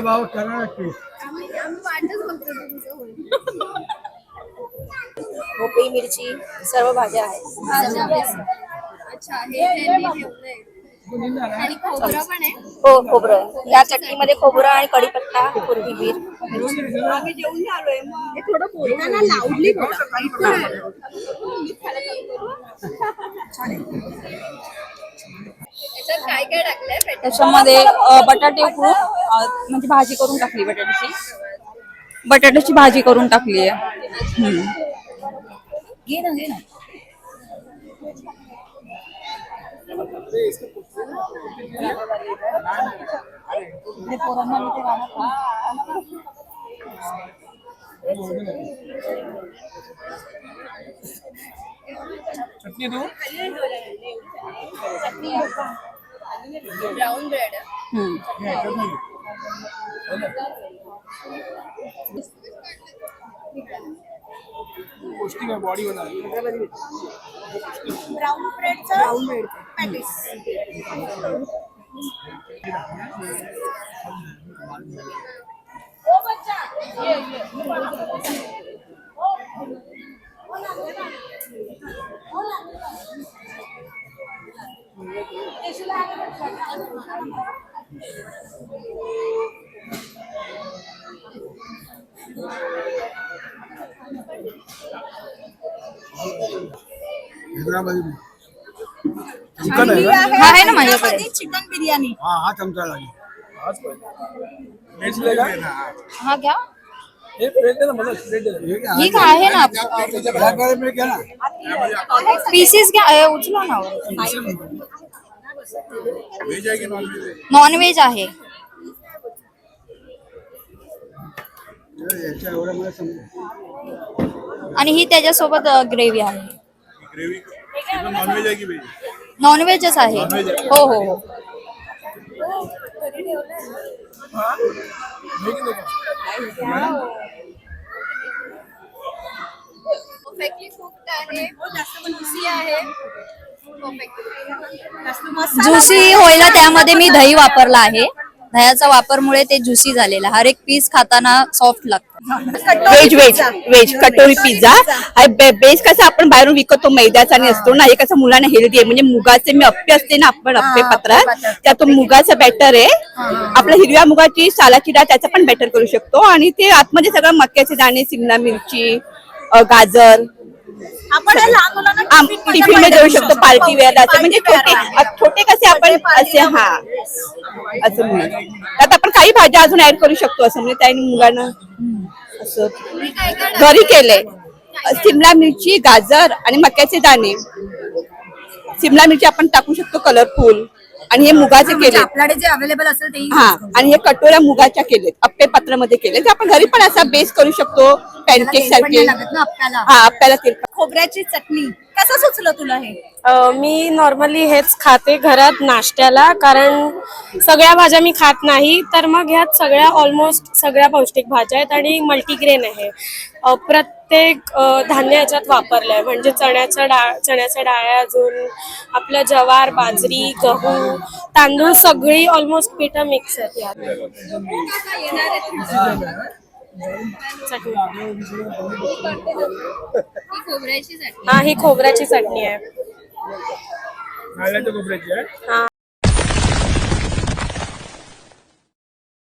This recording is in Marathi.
भाव करा नक्की. भोपळी, मिरची, सर्व भाज्या आहेत. अच्छा, हे त्यांनी ठेवलंय. आणि खोबरं पण आहे. हो, खोबरं. या चटणीमध्ये खोबरं आणि कढीपत्ता, कोथिंबीर. आम्ही जेवून आलोय. हे थोडं बोलताना लाऊडली बोला. त्याच्यात काय काय टाकलंय? त्याच्यामध्ये बटाटे उकडून म्हणजे भाजी करून टाकली बटाट्याची भाजी करून टाकली आहे. घे ना. चटणी दो. Brown bread. पौष्टिक आहे, बॉडी बना. Brown bread patties. चिकन आहे ना माझ्याकडे. चिकन बिर्याणी. हा चमचा लागेल. हा घ्या. हे प्लेट दे ना मला. प्लेट दे. ठीक आहे ना. प्लेट घ्या ना. पीसेस घ्या. उचला ना. व्हेज आहे की नॉन व्हेज आहे? नॉन व्हेज आहे. याच्या एवढं मला समजलं. आणि ही त्याच्यासोबत ग्रेव्ही आहे. ग्रेव्ही नॉन व्हेज आहे की व्हेज? नॉनव्हेजच आहे. हो. परफेक्टली कुक्ड आहे. जास्त ज्युसी आहे. ज्युसी व्हायला त्यामध्ये मी दही वापरला आहे. दह्याचा वापरमुळे ते ज्युसी झालेला. हर एक पीस खाताना सॉफ्ट लागतं. व्हेज कटोरी पिझ्झा. बेस कसं आपण बाहेरून विकतो मैद्याचा आणि असतो ना, हे कसं मुलांना हेल्दी आहे. म्हणजे मुगाचे मी अप्पे असते ना, आपण अप्पे पत्रात त्यातून मुगाचं बॅटर आहे. आपल्या हिरव्या मुगाची सालाची डाळ त्याचं पण बॅटर करू शकतो. आणि ते आतमध्ये सगळं मक्याचे दाणे, शिमला मिरची, गाजर आपण लहान मुलांना टिफिन मध्ये देऊ शकतो. पार्टी वेअर असे म्हणजे छोटे कसे आपण असे असं म्हणून त्यात आपण काही भाज्या अजून ऍड करू शकतो. असं म्हणजे त्याने मुलांना असं घरी केलंय. शिमला मिरची, गाजर आणि मक्याचे दाणे. शिमला मिरची आपण टाकू शकतो कलरफुल. आणि हे मुगाचे केले आपल्याकडे जे अवेलेबल असेल ते. आणि हे कटोऱ्या मुगाच्या केलेत. अप्पे पत्रामध्ये केले. आपण घरी पण असा बेस करू शकतो पॅनकेक सारखे. आपल्याला तेल. खोबऱ्याची चटणी कसं सुचलं तुला हे? मी नॉर्मली हेच खाते घरात नाश्त्याला, कारण सगळ्या भाज्या मी खात नाही. तर मग ह्यात सगळ्या ऑलमोस्ट सगळ्या पौष्टिक भाज्या आहेत आणि मल्टीग्रेन आहे. प्रत्येक धान्य याच्यात वापरलंय. म्हणजे चण्याच्या डाळ्या, अजून आपलं ज्वार, बाजरी, गहू, तांदूळ सगळी ऑलमोस्ट पिठं मिक्स आहेत यात. खोबऱ्याची चटणी. ही खोबऱ्याची चटणी आहे. नारळाच्या खोबऱ्याची आहे.